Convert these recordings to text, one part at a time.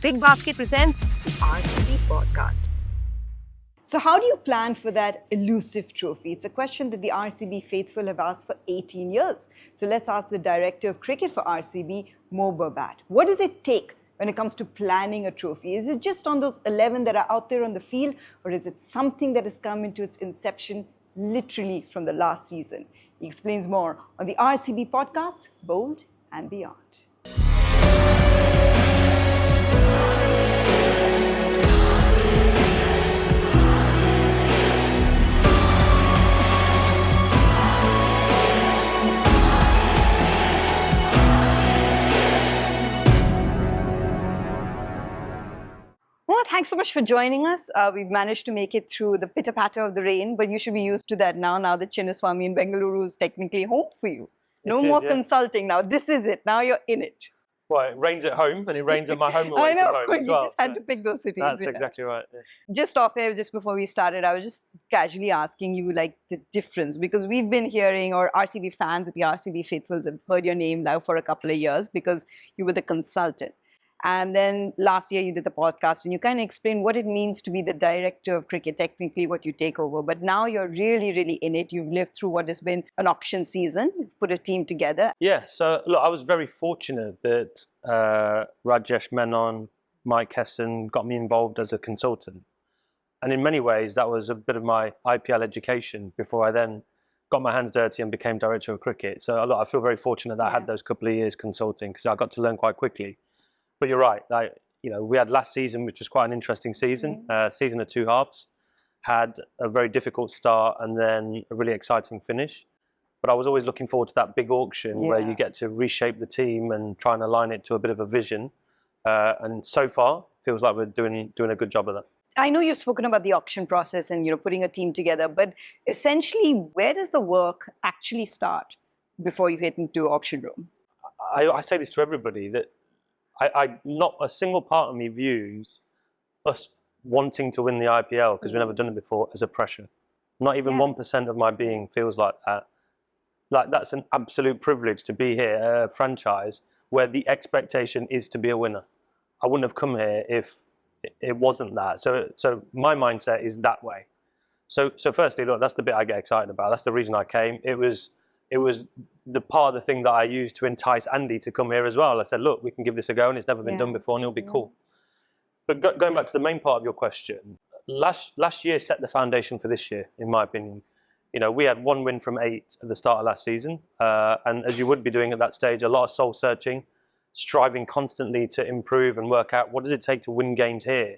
Big Basket presents the RCB Podcast. So how do you plan for that elusive trophy? It's a question that the RCB faithful have asked for 18 years. So let's ask the director of cricket for RCB, Mo Bobat. What does it take when it comes to planning a trophy? Is it just on those 11 that are out there on the field, or is it something that has come into its inception literally from the last season? He explains more on the RCB Podcast, Bold and Beyond. Well, thanks so much for joining us. We've managed to make it through the pitter-patter of the rain, but you should be used to that now. Now that Chinnaswamy in Bengaluru is technically home for you. No more consulting now. This is it. Now you're in it. Well, it rains at home and it rains at my home away I know. from home as You well, just had to pick those cities. That's exactly right. Yeah. Just off air, just before we started, I was just casually asking you like the difference, because we've been hearing, or RCB fans at the RCB faithfuls have heard your name now for a couple of years because you were the consultant. And then last year you did the podcast and you kind of explained what it means to be the director of cricket, technically what you take over. But now you're really, really in it. You've lived through what has been an auction season. You've put a team together. Yeah, so look, I was very fortunate that Rajesh Menon, Mike Hesson got me involved as a consultant. And in many ways, that was a bit of my IPL education before I then got my hands dirty and became director of cricket. So look, I feel very fortunate that I had those couple of years consulting because I got to learn quite quickly. But you're right. We had last season, which was quite an interesting season. Season of two halves, had a very difficult start and then a really exciting finish. But I was always looking forward to that big auction where you get to reshape the team and try and align it to a bit of a vision. And so far, feels like we're doing a good job of that. I know you've spoken about the auction process and putting a team together, but essentially, where does the work actually start before you hit into auction room? I say this to everybody that. Not a single part of me views us wanting to win the IPL, because we've never done it before, as a pressure. Not even 1% of my being feels like that. Like that's an absolute privilege to be here at a franchise where the expectation is to be a winner. I wouldn't have come here if it wasn't that. So my mindset is that way. So firstly, look, that's the bit I get excited about. That's the reason I came. It was the part of the thing that I used to entice Andy to come here as well. I said, look, we can give this a go and it's never been done before and it'll be cool. But going back to the main part of your question, last year set the foundation for this year, in my opinion. We had 1 win from 8 at the start of last season. And as you would be doing at that stage, a lot of soul searching, striving constantly to improve and work out what does it take to win games here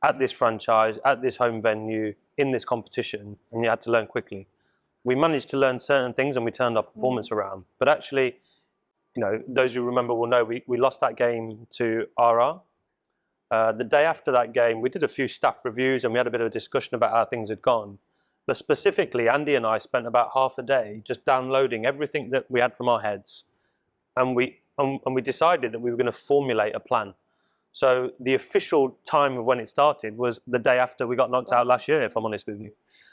at this franchise, at this home venue, in this competition. And you had to learn quickly. We managed to learn certain things and we turned our performance around. But actually, those who remember will know we lost that game to RR. The day after that game, we did a few staff reviews and we had a bit of a discussion about how things had gone. But specifically, Andy and I spent about half a day just downloading everything that we had from our heads. And we decided that we were going to formulate a plan. So the official time of when it started was the day after we got knocked out last year, if I'm honest with you.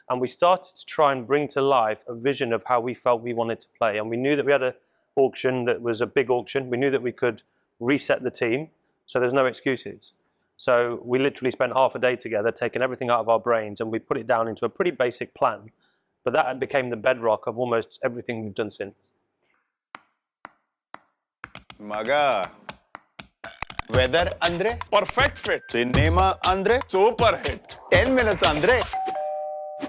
And we started to try and bring to life a vision of how we felt we wanted to play. And we knew that we had an auction that was a big auction. We knew that we could reset the team, so there's no excuses. So we literally spent half a day together, taking everything out of our brains, and we put it down into a pretty basic plan. But that became the bedrock of almost everything we've done since. Maga. Weather andre? Perfect fit. Cinema andre? Super hit. 10 minutes andre?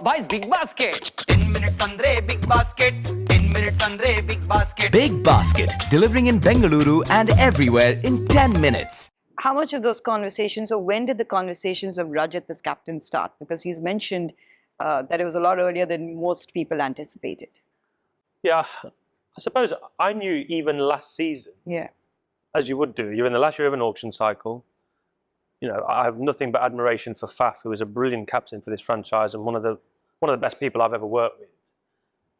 Boys, big basket. 10 minutes andre, big basket. 10 minutes andre, big basket. Big Basket, delivering in Bengaluru and everywhere in 10 minutes. How much of those conversations, or when did the conversations of Rajat as captain start? Because he's mentioned that it was a lot earlier than most people anticipated. Yeah, I suppose I knew even last season, as you would do, you're in the last year of an auction cycle. I have nothing but admiration for Faf, who is a brilliant captain for this franchise and one of the best people I've ever worked with.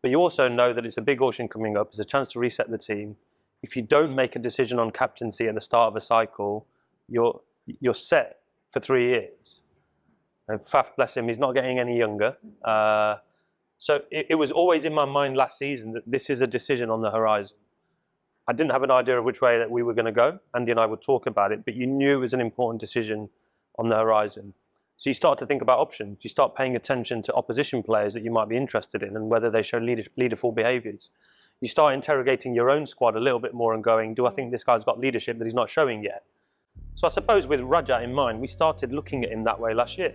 But you also know that it's a big auction coming up. It's a chance to reset the team. If you don't make a decision on captaincy at the start of a cycle, you're set for 3 years. And Faf, bless him, he's not getting any younger. So it was always in my mind last season that this is a decision on the horizon. I didn't have an idea of which way that we were going to go. Andy and I would talk about it, but you knew it was an important decision on the horizon. So you start to think about options. You start paying attention to opposition players that you might be interested in and whether they show leaderful behaviours. You start interrogating your own squad a little bit more and going, do I think this guy's got leadership that he's not showing yet? So I suppose with Rajat in mind, we started looking at him that way last year.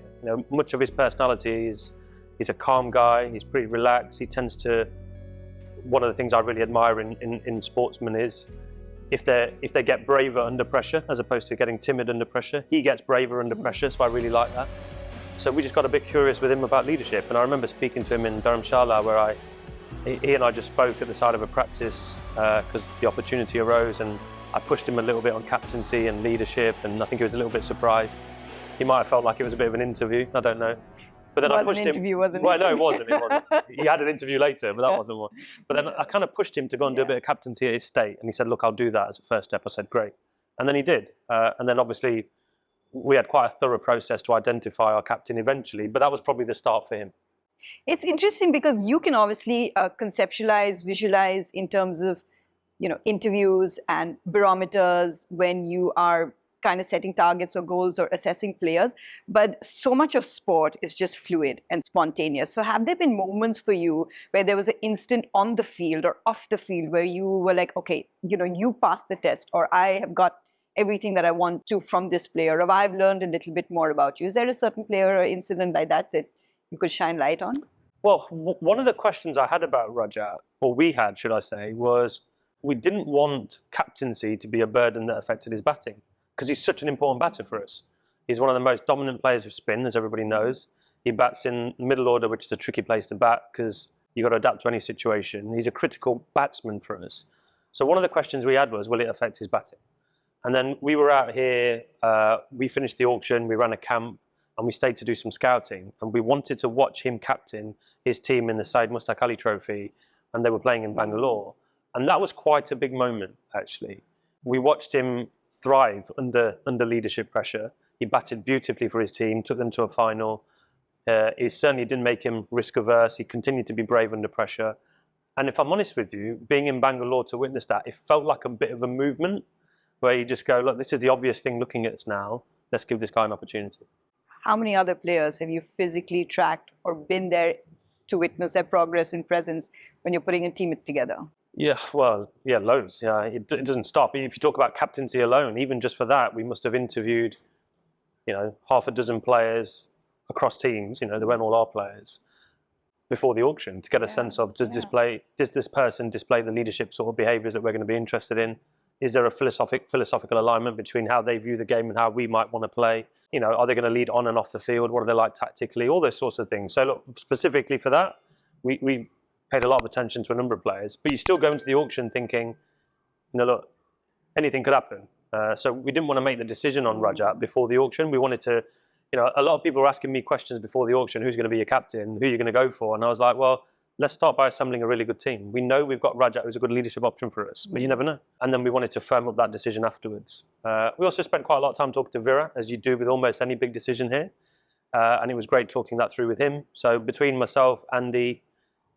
Much of his personality is he's a calm guy. He's pretty relaxed. He tends to. One of the things I really admire in sportsmen is if they get braver under pressure as opposed to getting timid under pressure. He gets braver under pressure, so I really like that. So we just got a bit curious with him about leadership, and I remember speaking to him in Dharamshala where he and I just spoke at the side of a practice because the opportunity arose, and I pushed him a little bit on captaincy and leadership, and I think he was a little bit surprised. He might have felt like it was a bit of an interview, I don't know. But then I pushed him. Well, no, it wasn't. He had an interview later, but that wasn't one. But then I kind of pushed him to go and do a bit of captaincy at his state, and he said, "Look, I'll do that as a first step." I said, "Great," and then he did. And then obviously, we had quite a thorough process to identify our captain eventually. But that was probably the start for him. It's interesting because you can obviously conceptualize, visualize in terms of, interviews and barometers when you are kind of setting targets or goals or assessing players, but so much of sport is just fluid and spontaneous. So have there been moments for you where there was an instant on the field or off the field where you were like, okay, you passed the test, or I have got everything that I want to from this player, or I've learned a little bit more about you? Is there a certain player or incident like that you could shine light on? Well, one of the questions I had about Rajat, or we had, should I say, was we didn't want captaincy to be a burden that affected his batting, because he's such an important batter for us. He's one of the most dominant players of spin, as everybody knows. He bats in middle order, which is a tricky place to bat because you've got to adapt to any situation. He's a critical batsman for us. So one of the questions we had was, will it affect his batting? And then we were out here, we finished the auction, we ran a camp, and we stayed to do some scouting. And we wanted to watch him captain his team in the Syed Mustaq Ali Trophy, and they were playing in Bangalore. And that was quite a big moment, actually. We watched him thrive under leadership pressure. He batted beautifully for his team, took them to a final. It certainly didn't make him risk averse. He continued to be brave under pressure. And if I'm honest with you, being in Bangalore to witness that, it felt like a bit of a movement where you just go, look, this is the obvious thing looking at us now. Let's give this guy an opportunity. How many other players have you physically tracked or been there to witness their progress and presence when you're putting a team together? Yeah, well, yeah, loads. Yeah, it doesn't stop. If you talk about captaincy alone, even just for that, we must have interviewed, half a dozen players across teams. They weren't all our players before the auction to get a sense of does this person display the leadership sort of behaviours that we're going to be interested in? Is there a philosophical alignment between how they view the game and how we might want to play? Are they going to lead on and off the field? What are they like tactically? All those sorts of things. So look, specifically for that, we paid a lot of attention to a number of players, but you still go into the auction thinking, look, anything could happen. So we didn't want to make the decision on Rajat before the auction. We wanted to, a lot of people were asking me questions before the auction, who's going to be your captain, who are you going to go for? And I was like, well, let's start by assembling a really good team. We know we've got Rajat, who's a good leadership option for us, but you never know. And then we wanted to firm up that decision afterwards. We also spent quite a lot of time talking to Virat, as you do with almost any big decision here. And it was great talking that through with him. So between myself, Andy,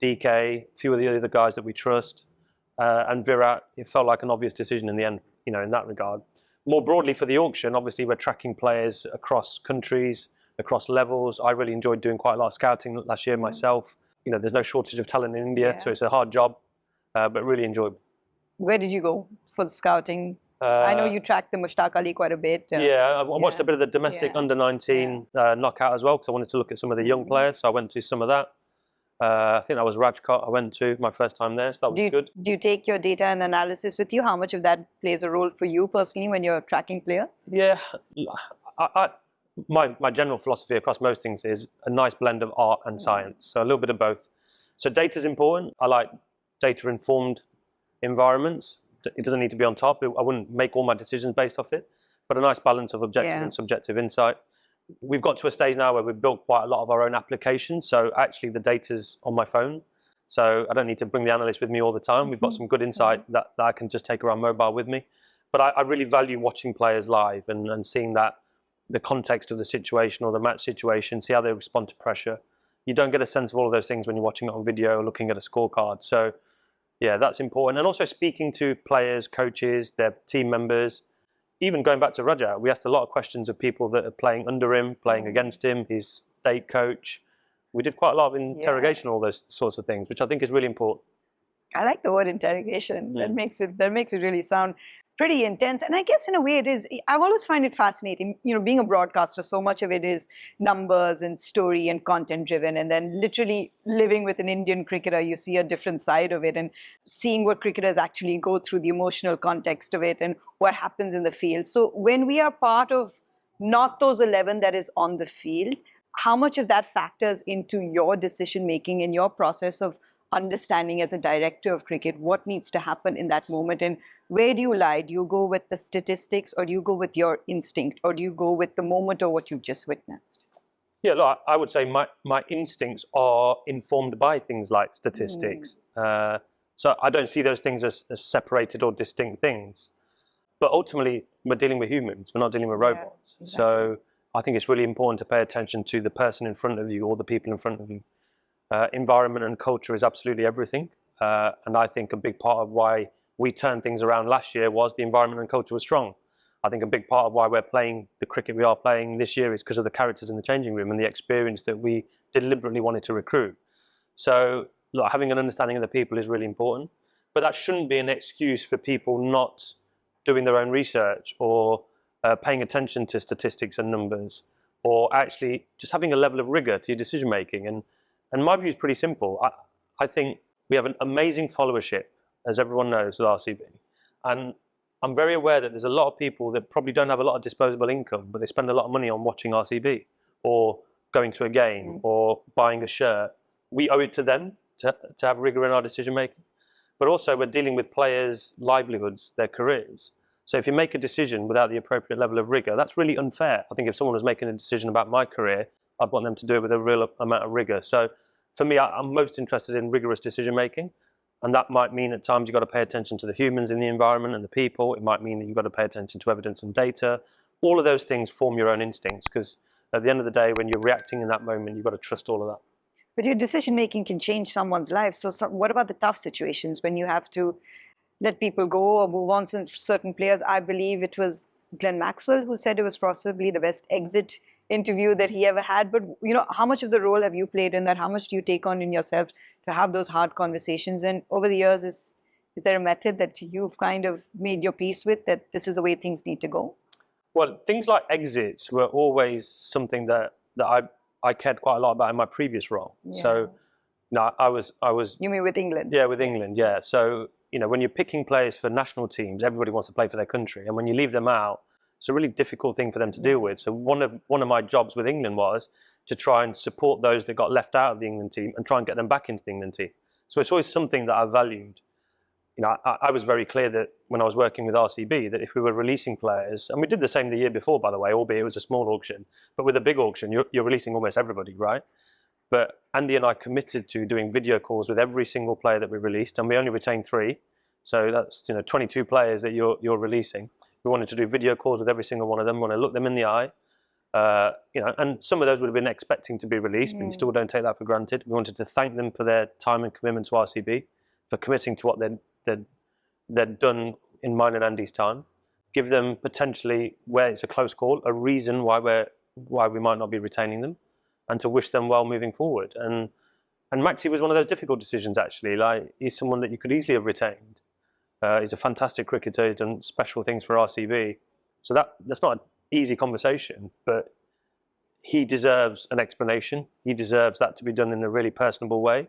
DK, a few of the other guys that we trust, and Virat, it felt like an obvious decision in the end, in that regard. More broadly for the auction, obviously we're tracking players across countries, across levels. I really enjoyed doing quite a lot of scouting last year myself. There's no shortage of talent in India, so it's a hard job, but really enjoyed. Where did you go for the scouting? I know you tracked the Mushtaq Ali quite a bit. I watched a bit of the domestic under-19 knockout as well, because I wanted to look at some of the young players, so I went to some of that. I think that was Rajkot I went to my first time there, so that was good. Do you take your data and analysis with you? How much of that plays a role for you personally when you're tracking players? Yeah, my general philosophy across most things is a nice blend of art and science, so a little bit of both. So data is important. I like data-informed environments. It doesn't need to be on top. I wouldn't make all my decisions based off it, but a nice balance of objective and subjective insight. We've got to a stage now where we've built quite a lot of our own applications, so actually the data's on my phone, so I don't need to bring the analyst with me all the time. We've got some good insight that I can just take around mobile with me. But I really value watching players live and seeing that the context of the situation or the match situation, see how they respond to pressure. You don't get a sense of all of those things when you're watching it on video or looking at a scorecard. So Yeah, that's important. And also speaking to players, coaches, their team members. Even going back to Rajat, we asked a lot of questions of people that are playing under him, playing against him, his state coach. We did quite a lot of interrogation, all those sorts of things, which I think is really important. I like the word interrogation. That makes it really sound pretty intense. And I guess in a way it is. I've always find it fascinating. You know, being a broadcaster, so much of it is numbers and story and content driven. And then literally living with an Indian cricketer, you see a different side of it and seeing what cricketers actually go through, the emotional context of it and what happens in the field. So when we are part of not those 11 that is on the field, how much of that factors into your decision making and your process of understanding as a director of cricket what needs to happen in that moment, and where do you lie? Do you go with the statistics, or do you go with your instinct, or do you go with the moment or what you've just witnessed? Yeah, look, I would say my instincts are informed by things like statistics. So I don't see those things as separated or distinct things. But ultimately, we're dealing with humans. We're not dealing with robots. Exactly. So I think it's really important to pay attention to the person in front of you or the people in front of you. Environment and culture is absolutely everything. And I think a big part of why we turned things around last year was the environment and culture was strong. I think a big part of why we're playing the cricket we are playing this year is because of the characters in the changing room and the experience that we deliberately wanted to recruit. So look, having an understanding of the people is really important. But that shouldn't be an excuse for people not doing their own research or paying attention to statistics and numbers, or actually just having a level of rigor to your decision making. And my view is pretty simple. I think we have an amazing followership, as everyone knows, at RCB. And I'm very aware that there's a lot of people that probably don't have a lot of disposable income, but they spend a lot of money on watching RCB or going to a game or buying a shirt. We owe it to them to have rigor in our decision making. But also we're dealing with players' livelihoods, their careers. So if you make a decision without the appropriate level of rigor, that's really unfair. I think if someone was making a decision about my career, I'd want them to do it with a real amount of rigor. So for me, I'm most interested in rigorous decision making. And that might mean at times you've got to pay attention to the humans in the environment and the people. It might mean that you've got to pay attention to evidence and data. All of those things form your own instincts, because at the end of the day, when you're reacting in that moment, you've got to trust all of that. But your decision making can change someone's life. So what about the tough situations when you have to let people go or move on to certain players? I believe it was Glenn Maxwell who said it was possibly the best exit interview that he ever had. But you know, how much of the role have you played in that? How much do you take on in yourself to have those hard conversations? And over the years, is there a method that you've kind of made your peace with, that this is the way things need to go? Well, things like exits were always something that I cared quite a lot about in my previous role. Yeah. So, no, I was. You mean with England? Yeah, with England. Yeah. So, you know, when you're picking players for national teams, everybody wants to play for their country, and when you leave them out, it's a really difficult thing for them to deal with. So one of my jobs with England was to try and support those that got left out of the England team and try and get them back into the England team. So it's always something that I valued. You know, I was very clear that when I was working with RCB, that if we were releasing players, and we did the same the year before, by the way, albeit it was a small auction, but with a big auction, you're releasing almost everybody, right? But Andy and I committed to doing video calls with every single player that we released, and we only retained 3. So that's 22 players that you're releasing. We wanted to do video calls with every single one of them. We want to look them in the eye. And some of those would have been expecting to be released, but you still don't take that for granted. We wanted to thank them for their time and commitment to RCB, for committing to what they'd done in mine and Andy's time. Give them potentially, where it's a close call, a reason why we might not be retaining them, and to wish them well moving forward. And Maxi was one of those difficult decisions, actually. Like, he's someone that you could easily have retained. He's a fantastic cricketer. He's done special things for RCB. So that's not an easy conversation, but he deserves an explanation. He deserves that to be done in a really personable way.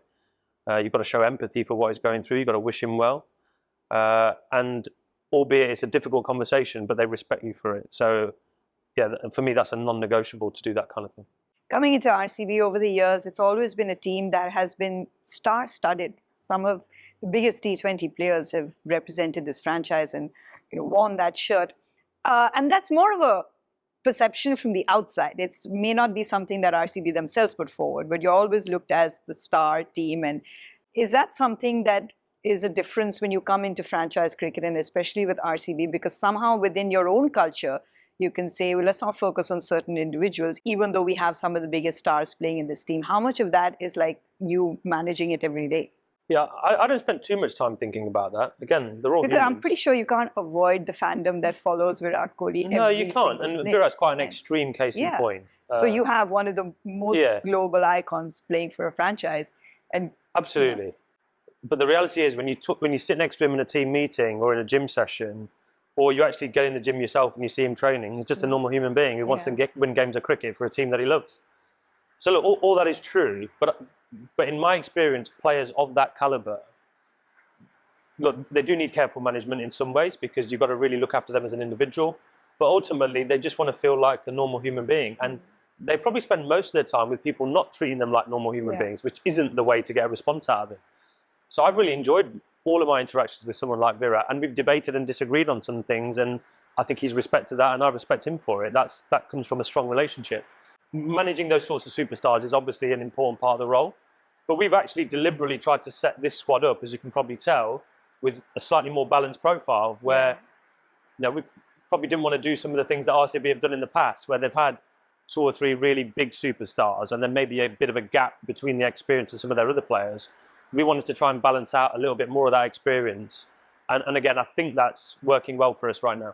You've got to show empathy for what he's going through. You've got to wish him well. And albeit it's a difficult conversation, but they respect you for it. So yeah, for me, that's a non-negotiable to do that kind of thing. Coming into RCB over the years, it's always been a team that has been star-studded. Some of the biggest T20 players have represented this franchise and worn that shirt. And that's more of a perception from the outside. It may not be something that RCB themselves put forward, but you're always looked as the star team. And is that something that is a difference when you come into franchise cricket, and especially with RCB? Because somehow within your own culture, you can say, well, let's not focus on certain individuals, even though we have some of the biggest stars playing in this team. How much of that is like you managing it every day? Yeah, I don't spend too much time thinking about that. Again, they're all Because I'm humans. pretty sure you can't avoid the fandom that follows Virat Kohli. No, you every can't. single And nick. Virat's quite an Yeah. extreme case in Yeah. point. So you have one of the most yeah. global icons playing for a franchise, and Absolutely. But the reality is, when you sit next to him in a team meeting or in a gym session, or you actually get in the gym yourself and you see him training, he's just a normal human being who wants to win games of cricket for a team that he loves. So look, all that is true. But in my experience, players of that caliber, look, they do need careful management in some ways because you've got to really look after them as an individual. But ultimately, they just want to feel like a normal human being. And they probably spend most of their time with people not treating them like normal human beings, which isn't the way to get a response out of it. So I've really enjoyed all of my interactions with someone like Virat, and we've debated and disagreed on some things, and I think he's respected that, and I respect him for it. That comes from a strong relationship. Managing those sorts of superstars is obviously an important part of the role, but we've actually deliberately tried to set this squad up, as you can probably tell, with a slightly more balanced profile, where we probably didn't want to do some of the things that RCB have done in the past, where they've had 2 or 3 really big superstars, and then maybe a bit of a gap between the experience of some of their other players. We wanted to try and balance out a little bit more of that experience. And again, I think that's working well for us right now.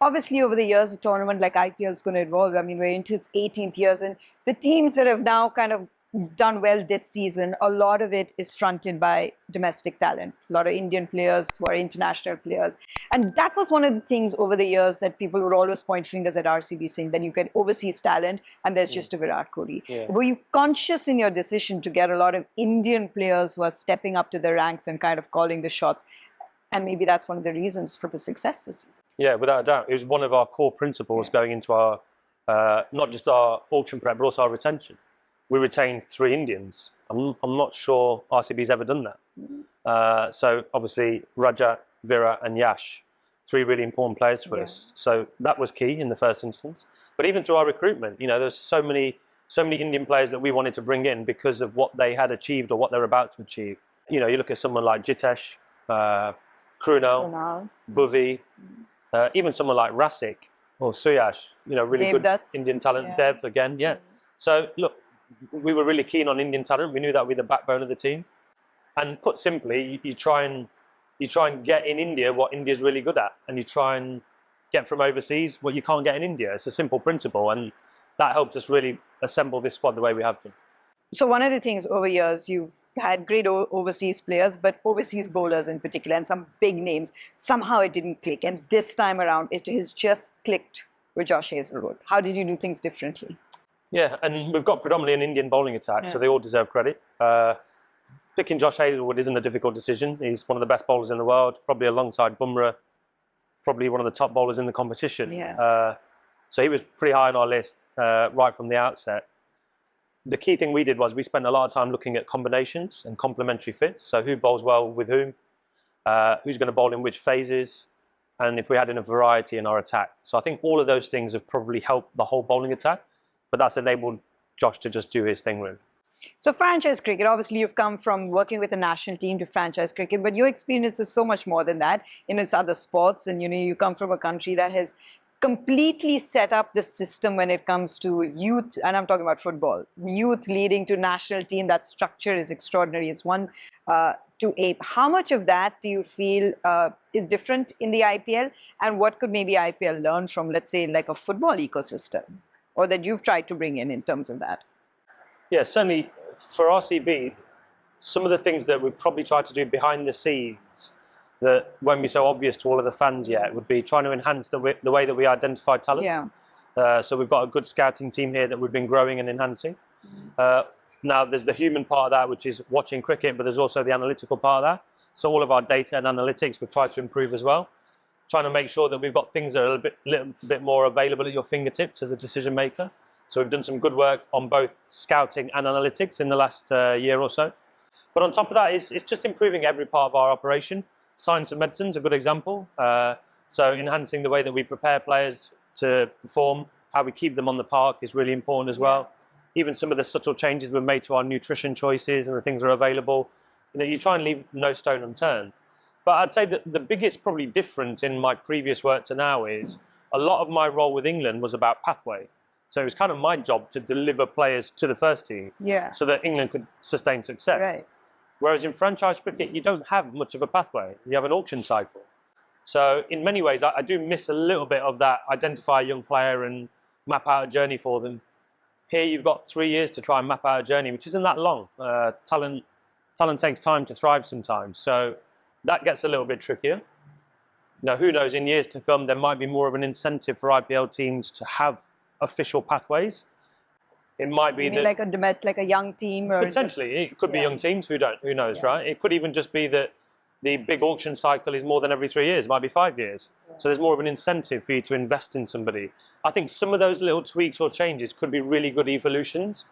obviously over the years, a tournament like IPL is going to evolve. I mean, we're into its 18th years, and the teams that have now kind of done well this season, a lot of it is fronted by domestic talent. A lot of Indian players who are international players. And that was one of the things over the years that people would always point fingers at RCB, saying that you get overseas talent and there's just a Virat Kohli. Were you conscious in your decision to get a lot of Indian players who are stepping up to the ranks and kind of calling the shots? And maybe that's one of the reasons for the success this season. Yeah, without a doubt. It was one of our core principles going into our, not just our auction prep, but also our retention. We retained 3 Indians. I'm not sure RCB's ever done that. So obviously Rajat, Virat and Yash, 3 really important players for us. So that was key in the first instance. But even through our recruitment, there's so many Indian players that we wanted to bring in because of what they had achieved or what they're about to achieve. You look at someone like Jitesh, Krunal, Bhuvi, even someone like Rasik or Suyash, really good Indian talent. Dev again, So look, we were really keen on Indian talent. We knew that would be the backbone of the team. And put simply, you try and get in India what India's really good at, and you try and get from overseas what you can't get in India. It's a simple principle, and that helped us really assemble this squad the way we have been. So one of the things over years, you've had great overseas players, but overseas bowlers in particular, and some big names. Somehow it didn't click, and this time around, it has just clicked with Josh Hazlewood. How did you do things differently? Yeah, and we've got predominantly an Indian bowling attack, so they all deserve credit. Picking Josh Hazlewood isn't a difficult decision. He's one of the best bowlers in the world, probably alongside Bumrah, probably one of the top bowlers in the competition. So he was pretty high on our list right from the outset. The key thing we did was we spent a lot of time looking at combinations and complementary fits. So who bowls well with whom, who's going to bowl in which phases, and if we had enough variety in our attack. So I think all of those things have probably helped the whole bowling attack, but that's enabled Josh to just do his thing really. So franchise cricket, obviously you've come from working with a national team to franchise cricket, but your experience is so much more than that in its other sports. And you come from a country that has completely set up the system when it comes to youth, and I'm talking about football, youth leading to national team. That structure is extraordinary. It's one to ape. How much of that do you feel is different in the IPL, and what could maybe IPL learn from, let's say, like a football ecosystem, or that you've tried to bring in terms of that? Yeah, certainly for RCB, some of the things that we've probably tried to do behind the scenes that won't be so obvious to all of the fans yet would be trying to enhance the way that we identify talent. So we've got a good scouting team here that we've been growing and enhancing. Now there's the human part of that, which is watching cricket, but there's also the analytical part of that. So all of our data and analytics we've tried to improve as well, trying to make sure that we've got things that are a little bit more available at your fingertips as a decision maker. So we've done some good work on both scouting and analytics in the last year or so. But on top of that, it's just improving every part of our operation. Science and medicine is a good example. So enhancing the way that we prepare players to perform, how we keep them on the park is really important as well. Even some of the subtle changes we've made to our nutrition choices and the things that are available, you try and leave no stone unturned. But I'd say that the biggest probably difference in my previous work to now is a lot of my role with England was about pathway. So it was kind of my job to deliver players to the first team so that England could sustain success. Whereas in franchise cricket, you don't have much of a pathway. You have an auction cycle. So in many ways, I do miss a little bit of that, identify a young player and map out a journey for them. Here you've got 3 years to try and map out a journey, which isn't that long. Talent takes time to thrive sometimes. So that gets a little bit trickier. Now, who knows, in years to come, there might be more of an incentive for IPL teams to have official pathways. It might be that, like a young team, or potentially it could be young teams. Who knows, right? It could even just be that the big auction cycle is more than every 3 years. It might be 5 years. So there's more of an incentive for you to invest in somebody. I think some of those little tweaks or changes could be really good evolutions,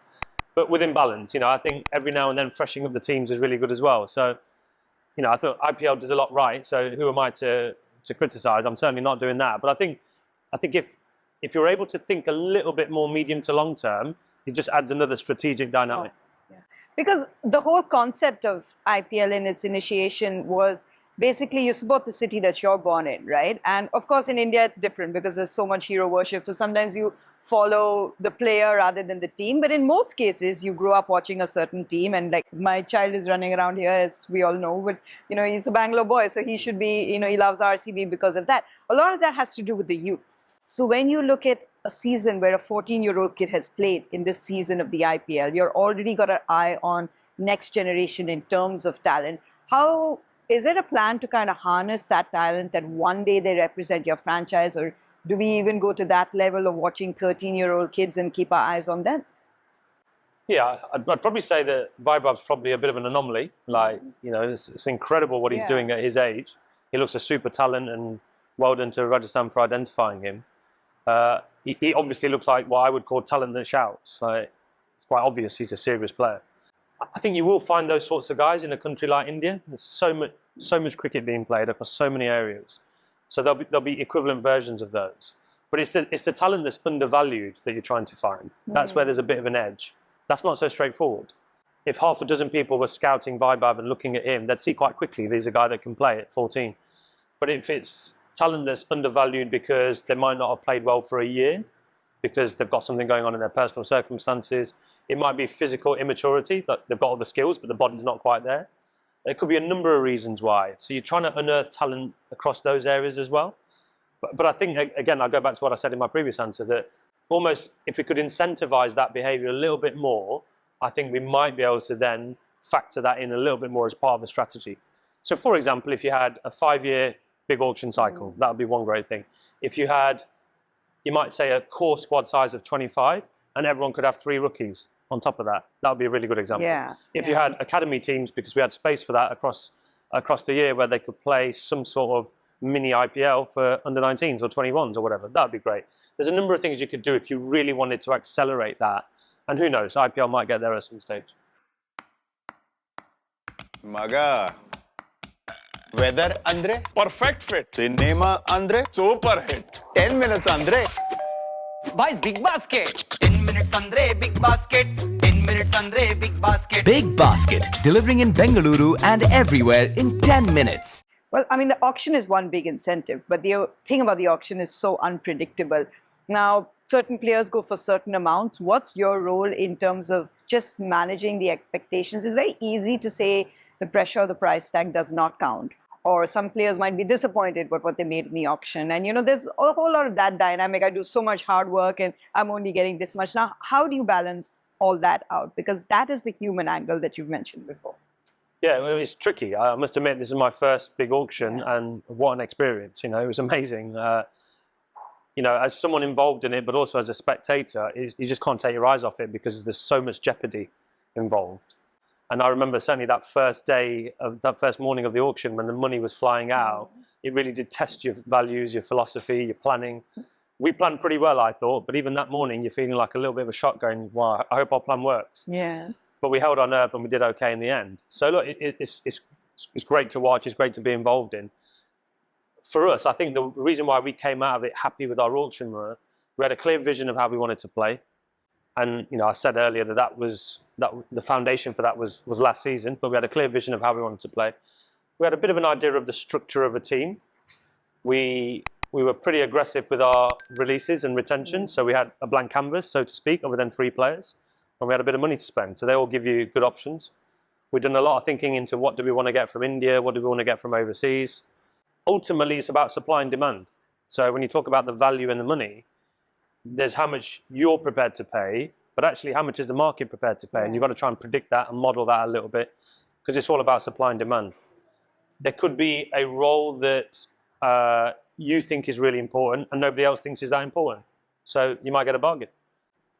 but within balance. I think every now and then freshening up the teams is really good as well. So, I thought IPL does a lot right. So who am I to criticise? I'm certainly not doing that. But I think if you're able to think a little bit more medium to long term, it just adds another strategic dynamic. Because the whole concept of IPL in its initiation was basically you support the city that you're born in, right? And of course in India it's different because there's so much hero worship. So sometimes you follow the player rather than the team. But in most cases you grew up watching a certain team, and like my child is running around here, as we all know, but he's a Bangalore boy, so he should be, he loves RCB because of that. A lot of that has to do with the youth. So when you look at a season where a 14-year-old kid has played in this season of the IPL, you're already got an eye on next generation in terms of talent. How is there a plan to kind of harness that talent that one day they represent your franchise, or do we even go to that level of watching 13-year-old kids and keep our eyes on them? Yeah, I'd probably say that Vaibhav's probably a bit of an anomaly. It's incredible what he's doing at his age. He looks a super talent, and well done to Rajasthan for identifying him. He obviously looks like what I would call talent that shouts. It's quite obvious he's a serious player. I think you will find those sorts of guys in a country like India. There's so much cricket being played across so many areas. So there'll be equivalent versions of those. But it's the talent that's undervalued that you're trying to find. That's where there's a bit of an edge. That's not so straightforward. If half a dozen people were scouting Vaibhav and looking at him, they'd see quite quickly there's a guy that can play at 14. But if it's talent that's undervalued because they might not have played well for a year, because they've got something going on in their personal circumstances, it might be physical immaturity, that they've got all the skills, but the body's not quite there. There could be a number of reasons why. So you're trying to unearth talent across those areas as well. But I think, again, I'll go back to what I said in my previous answer, that almost if we could incentivize that behavior a little bit more, I think we might be able to then factor that in a little bit more as part of the strategy. So for example, if you had a 5-year big auction cycle, that would be one great thing. If you had, you might say, a core squad size of 25, and everyone could have 3 rookies on top of that. That would be a really good example. If you had academy teams, because we had space for that across the year, where they could play some sort of mini IPL for under 19s or 21s or whatever, that would be great. There's a number of things you could do if you really wanted to accelerate that. And who knows, IPL might get there at some stage. Maga. Weather andre, perfect fit. Cinema andre, super hit. 10 minutes andre. Boys, big basket. 10 minutes andre, big basket. 10 minutes andre, big basket. Big Basket, delivering in Bengaluru and everywhere in 10 minutes. Well, I mean, the auction is one big incentive, but the thing about the auction is so unpredictable. Now, certain players go for certain amounts. What's your role in terms of just managing the expectations? It's very easy to say the pressure of the price tag does not count. Or some players might be disappointed with what they made in the auction. And, there's a whole lot of that dynamic. I do so much hard work and I'm only getting this much. Now, how do you balance all that out? Because that is the human angle that you've mentioned before. Yeah, well, it's tricky. I must admit, this is my first big auction, and what an experience. It was amazing. As someone involved in it, but also as a spectator, you just can't take your eyes off it because there's so much jeopardy involved. And I remember certainly that first morning of the auction, when the money was flying out, it really did test your values, your philosophy, your planning. We planned pretty well, I thought, but even that morning, you're feeling like a little bit of a shock going, wow, I hope our plan works. Yeah. But we held our nerve and we did okay in the end. So look, it's great to watch, it's great to be involved in. For us, I think the reason why we came out of it happy with our auction run, we had a clear vision of how we wanted to play. And I said earlier that the foundation for that was last season, but we had a clear vision of how we wanted to play. We had a bit of an idea of the structure of a team. We were pretty aggressive with our releases and retention, so we had a blank canvas, so to speak, other than 3 players, and we had a bit of money to spend, so they all give you good options. We've done a lot of thinking into what do we want to get from India, what do we want to get from overseas. Ultimately, it's about supply and demand. So when you talk about the value and the money, there's how much you're prepared to pay, but actually how much is the market prepared to pay? And you've got to try and predict that and model that a little bit, because it's all about supply and demand. There could be a role that you think is really important and nobody else thinks is that important. So you might get a bargain.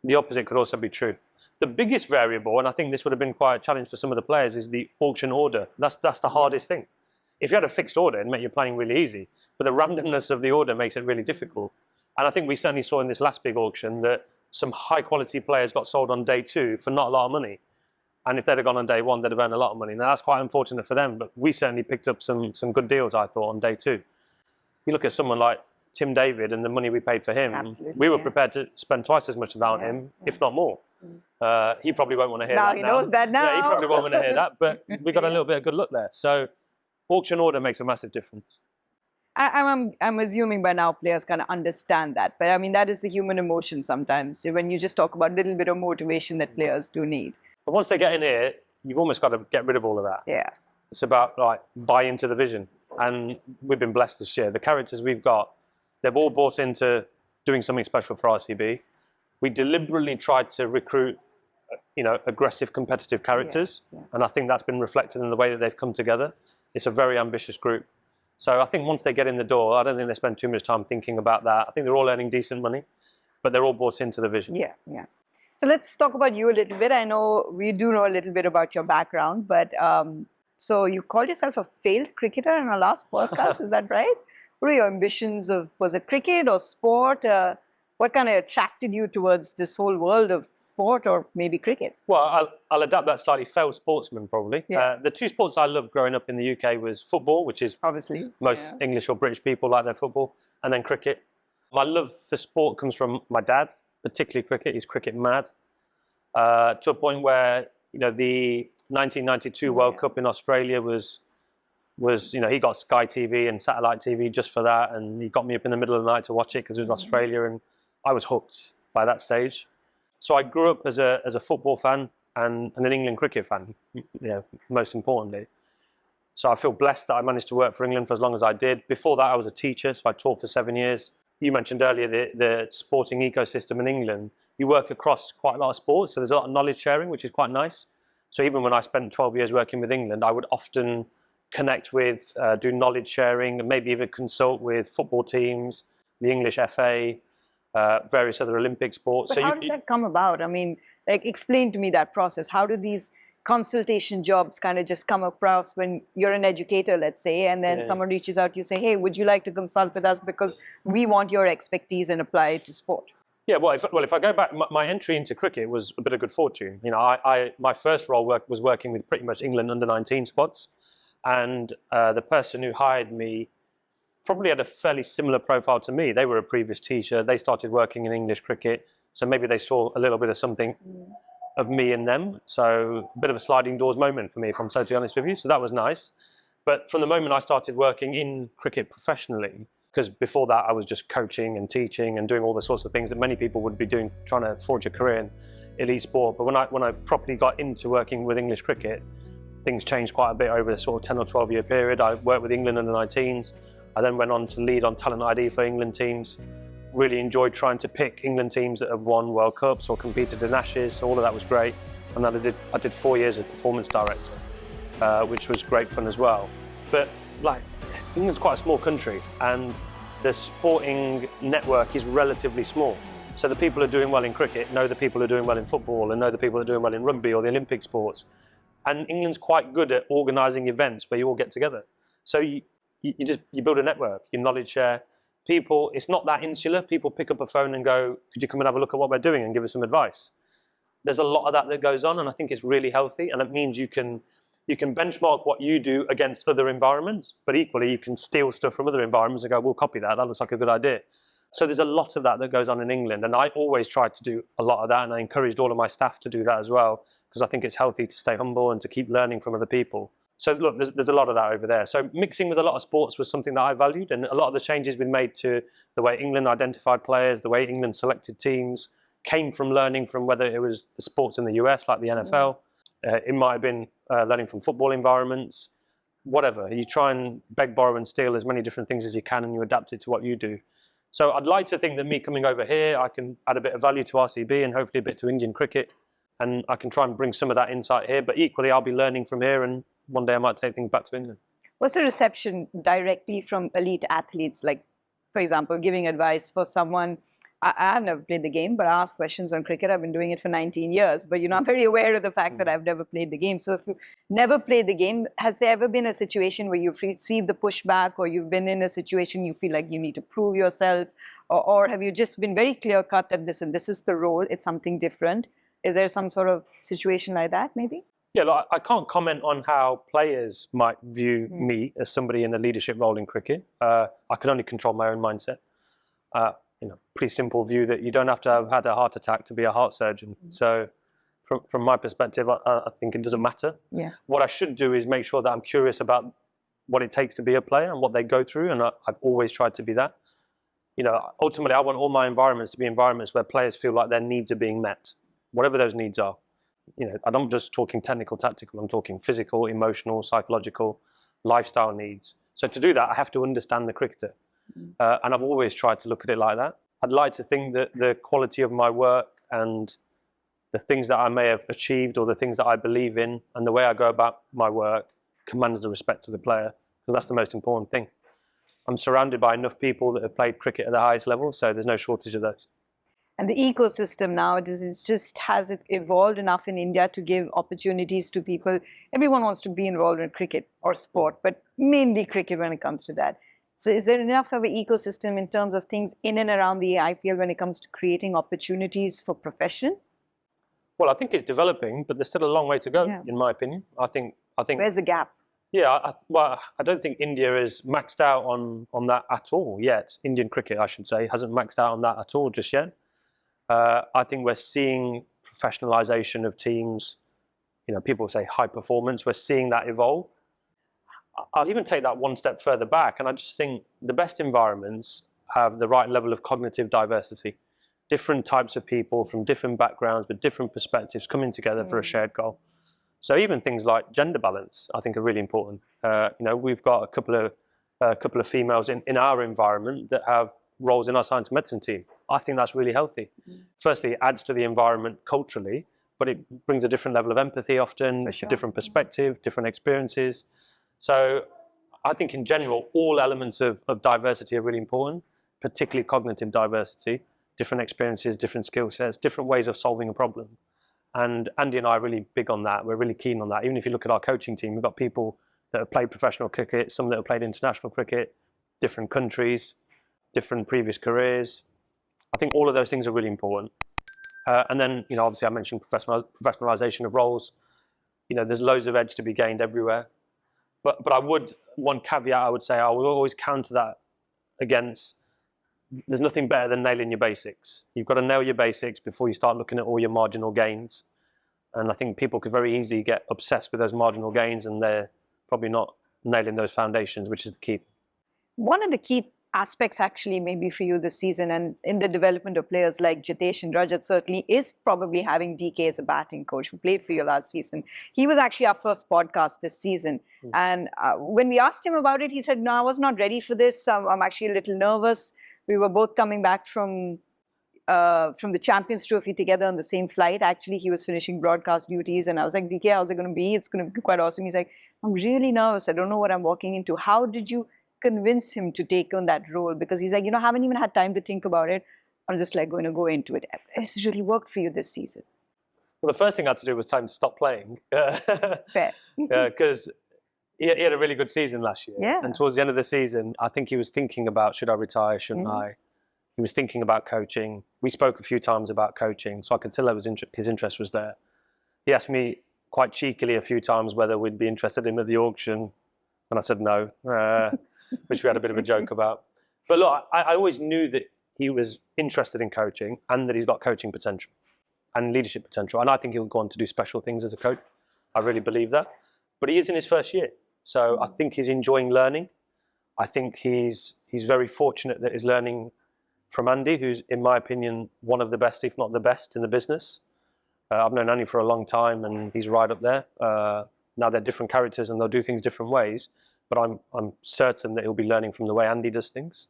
The opposite could also be true. The biggest variable, and I think this would have been quite a challenge for some of the players, is the auction order. That's the hardest thing. If you had a fixed order, it'd make your planning really easy. But the randomness of the order makes it really difficult. And I think we certainly saw in this last big auction that some high quality players got sold on day 2 for not a lot of money. And if they'd have gone on day 1, they'd have earned a lot of money. Now that's quite unfortunate for them, but we certainly picked up some good deals, I thought, on day 2. You look at someone like Tim David and the money we paid for him, we were prepared to spend twice as much on him, if not more. He probably won't want to hear that now. He knows that now. Yeah, he probably won't want to hear that, but we got a little bit of good luck there. So auction order makes a massive difference. I'm assuming by now players kind of understand that. But I mean, that is the human emotion sometimes. When you just talk about a little bit of motivation that players do need. But once they get in here, you've almost got to get rid of all of that. Yeah. It's about like buy into the vision. And we've been blessed this year. The characters we've got, they've all bought into doing something special for RCB. We deliberately tried to recruit, aggressive, competitive characters. And I think that's been reflected in the way that they've come together. It's a very ambitious group. So I think once they get in the door, I don't think they spend too much time thinking about that. I think they're all earning decent money, but they're all bought into the vision. Yeah. So let's talk about you a little bit. I know we do know a little bit about your background, but so you called yourself a failed cricketer in our last podcast, is that right? What are your ambitions was it cricket or sport? What kind of attracted you towards this whole world of sport or maybe cricket? Well, I'll adapt that slightly. Failed sportsman, probably. Yeah. The two sports I loved growing up in the UK was football, which is obviously most English or British people like their football, and then cricket. My love for sport comes from my dad, particularly cricket. He's cricket mad, to a point where the 1992 World Cup in Australia was he got Sky TV and satellite TV just for that, and he got me up in the middle of the night to watch it because it was Australia, and I was hooked by that stage. So I grew up as a football fan and an England cricket fan, most importantly. So I feel blessed that I managed to work for England for as long as I did. Before that, I was a teacher, so I taught for 7 years. You mentioned earlier the sporting ecosystem in England. You work across quite a lot of sports, so there's a lot of knowledge sharing, which is quite nice. So even when I spent 12 years working with England, I would often connect with, do knowledge sharing, and maybe even consult with football teams, the English FA, various other Olympic sports. But how does that come about? I mean, explain to me that process. How do these consultation jobs kind of just come across when you're an educator, let's say, and then someone reaches out to you, say, hey, would you like to consult with us because we want your expertise and apply it to sport? Yeah, well, if I go back, my entry into cricket was a bit of good fortune. My first role was working with pretty much England under-19 squads, and the person who hired me probably had a fairly similar profile to me. They were a previous teacher. They started working in English cricket, so maybe they saw a little bit of something of me in them. So a bit of a sliding doors moment for me, if I'm totally honest with you. So that was nice. But from the moment I started working in cricket professionally, because before that I was just coaching and teaching and doing all the sorts of things that many people would be doing, trying to forge a career in elite sport. But when I properly got into working with English cricket, things changed quite a bit over a sort of 10 or 12 year period. I worked with England under 19s. I then went on to lead on talent ID for England teams. Really enjoyed trying to pick England teams that have won World Cups or competed in Ashes. So all of that was great. And then I did 4 years as performance director, which was great fun as well. But England's quite a small country, and the sporting network is relatively small. So the people who are doing well in cricket know the people who are doing well in football and know the people who are doing well in rugby or the Olympic sports. And England's quite good at organising events where you all get together. So you build a network, you knowledge share. People, it's not that insular. People pick up a phone and go, could you come and have a look at what we're doing and give us some advice? There's a lot of that goes on, and I think it's really healthy, and it means you can benchmark what you do against other environments, but equally you can steal stuff from other environments and go, we'll copy that, that looks like a good idea. So there's a lot of that goes on in England, and I always tried to do a lot of that, and I encouraged all of my staff to do that as well, because I think it's healthy to stay humble and to keep learning from other people. So look, there's a lot of that over there. So mixing with a lot of sports was something that I valued, and a lot of the changes we made to the way England identified players, the way England selected teams, came from learning from whether it was the sports in the US, like the NFL. It might have been learning from football environments, whatever. You try and beg, borrow and steal as many different things as you can and you adapt it to what you do. So I'd like to think that me coming over here, I can add a bit of value to RCB and hopefully a bit to Indian cricket. And I can try and bring some of that insight here. But equally, I'll be learning from here and one day I might take things back to England. What's the reception directly from elite athletes? Like, for example, giving advice for someone. I've never played the game, but I ask questions on cricket. I've been doing it for 19 years. But, I'm very aware of the fact that I've never played the game. So if you never played the game, has there ever been a situation where you've received the pushback or you've been in a situation you feel like you need to prove yourself? Or have you just been very clear-cut that this is the role, it's something different? Is there some sort of situation like that, maybe? Yeah, look, I can't comment on how players might view me as somebody in a leadership role in cricket. I can only control my own mindset. Pretty simple view that you don't have to have had a heart attack to be a heart surgeon. So from my perspective, I think it doesn't matter. Yeah. What I should do is make sure that I'm curious about what it takes to be a player and what they go through. And I've always tried to be that. Ultimately, I want all my environments to be environments where players feel like their needs are being met, whatever those needs are. I'm not just talking technical, tactical, I'm talking physical, emotional, psychological, lifestyle needs. So to do that, I have to understand the cricketer. And I've always tried to look at it like that. I'd like to think that the quality of my work and the things that I may have achieved or the things that I believe in and the way I go about my work commands the respect of the player. So that's the most important thing. I'm surrounded by enough people that have played cricket at the highest level, so there's no shortage of those. And the ecosystem nowadays, has it evolved enough in India to give opportunities to people? Everyone wants to be involved in cricket or sport, but mainly cricket when it comes to that. So is there enough of an ecosystem in terms of things in and around the IPL when it comes to creating opportunities for professions? Well, I think it's developing, but there's still a long way to go, in my opinion. I think. Where's the gap? Yeah, I don't think India is maxed out on that at all yet. Indian cricket, I should say, hasn't maxed out on that at all just yet. I think we're seeing professionalization of teams. People say high performance. We're seeing that evolve. I'll even take that one step further back, and I just think the best environments have the right level of cognitive diversity. Different types of people from different backgrounds with different perspectives coming together for a shared goal. So even things like gender balance, I think, are really important. We've got a couple of females in our environment that have roles in our science and medicine team. I think that's really healthy. Firstly, it adds to the environment culturally, but it brings a different level of empathy often, different perspective, different experiences. So I think in general, all elements of diversity are really important, particularly cognitive diversity, different experiences, different skill sets, different ways of solving a problem. And Andy and I are really big on that. We're really keen on that. Even if you look at our coaching team, we've got people that have played professional cricket, some that have played international cricket, different countries, different previous careers. I think all of those things are really important. And then, obviously I mentioned professionalization of roles. There's loads of edge to be gained everywhere. But one caveat I would say, I will always counter that against, there's nothing better than nailing your basics. You've got to nail your basics before you start looking at all your marginal gains. And I think people could very easily get obsessed with those marginal gains and they're probably not nailing those foundations, which is the key. One of the key aspects actually maybe for you this season and in the development of players like Jitesh and Rajat certainly is probably having DK as a batting coach who played for you last season. He was actually our first podcast this season. And when we asked him about it, he said, no, I was not ready for this. I'm actually a little nervous. We were both coming back from the Champions Trophy together on the same flight. Actually, he was finishing broadcast duties and I was like, DK, how's it going to be? It's going to be quite awesome. He's like, I'm really nervous. I don't know what I'm walking into. How did you convince him to take on that role? Because he's like, I haven't even had time to think about it. I'm just going to go into it. It's really worked for you this season. Well, the first thing I had to do was tell him to stop playing. Fair. Because he had a really good season last year. Yeah. And towards the end of the season, I think he was thinking about, should I retire, shouldn't I? He was thinking about coaching. We spoke a few times about coaching, so I could tell that his interest was there. He asked me quite cheekily a few times whether we'd be interested in him at the auction, and I said no, which we had a bit of a joke about. But look, I always knew that he was interested in coaching and that he's got coaching potential and leadership potential, and I think he'll go on to do special things as a coach. I really believe that. But he is in his first year, so I think he's enjoying learning. I think he's very fortunate that he's learning from Andy, who's, in my opinion, one of the best, if not the best, in the business. I've known Andy for a long time, and he's right up there. Now they're different characters and they'll do things different ways, but I'm certain that he'll be learning from the way Andy does things.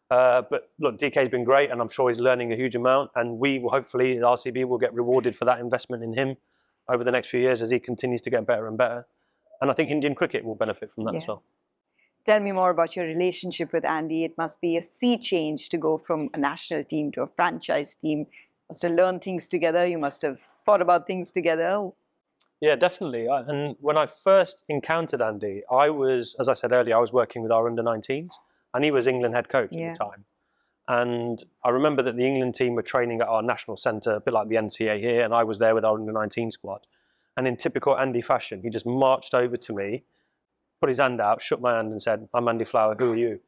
But look, DK's been great, and I'm sure he's learning a huge amount, and we will hopefully, at RCB, will get rewarded for that investment in him over the next few years as he continues to get better and better. And I think Indian cricket will benefit from that as well. Tell me more about your relationship with Andy. It must be a sea change to go from a national team to a franchise team. You must have learned things together. You must have thought about things together. Yeah, definitely. And when I first encountered Andy, I was, as I said earlier, I was working with our under-19s, and he was England head coach at the time. And I remember that the England team were training at our national centre, a bit like the NCA here, and I was there with our under-19 squad. And in typical Andy fashion, he just marched over to me, put his hand out, shook my hand and said, "I'm Andy Flower, who are you?"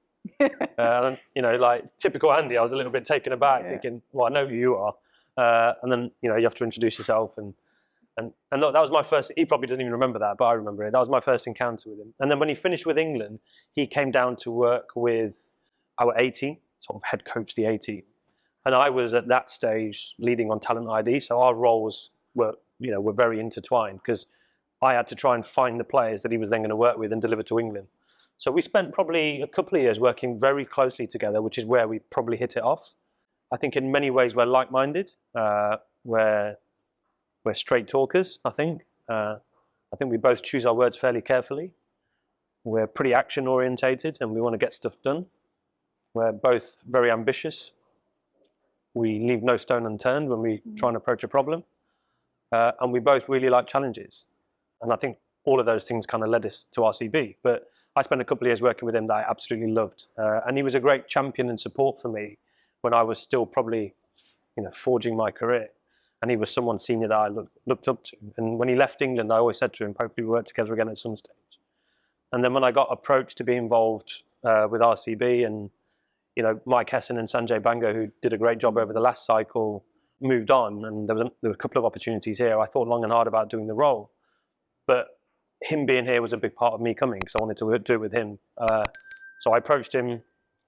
And, you know, like typical Andy, I was a little bit taken aback, thinking, well, I know who you are. And then, you know, you have to introduce yourself. And look, that was my first, he probably doesn't even remember that, but I remember it. That was my first encounter with him. And then when he finished with England, he came down to work with our A team, sort of head coach the A team. And I was at that stage leading on talent ID. So our roles were very intertwined, because I had to try and find the players that he was then going to work with and deliver to England. So we spent probably a couple of years working very closely together, which is where we probably hit it off. I think in many ways we're like-minded. We're straight talkers, I think. I think we both choose our words fairly carefully. We're pretty action-orientated and we want to get stuff done. We're both very ambitious. We leave no stone unturned when we try and approach a problem. And we both really like challenges. And I think all of those things kind of led us to RCB. But I spent a couple of years working with him that I absolutely loved. And he was a great champion and support for me when I was still probably, forging my career. And he was someone senior that I looked up to. And when he left England, I always said to him, hopefully we work together again at some stage. And then when I got approached to be involved with RCB, and Mike Hesson and Sanjay Banga, who did a great job over the last cycle, moved on, and there were a couple of opportunities here. I thought long and hard about doing the role. But him being here was a big part of me coming, because I wanted to do it with him. So I approached him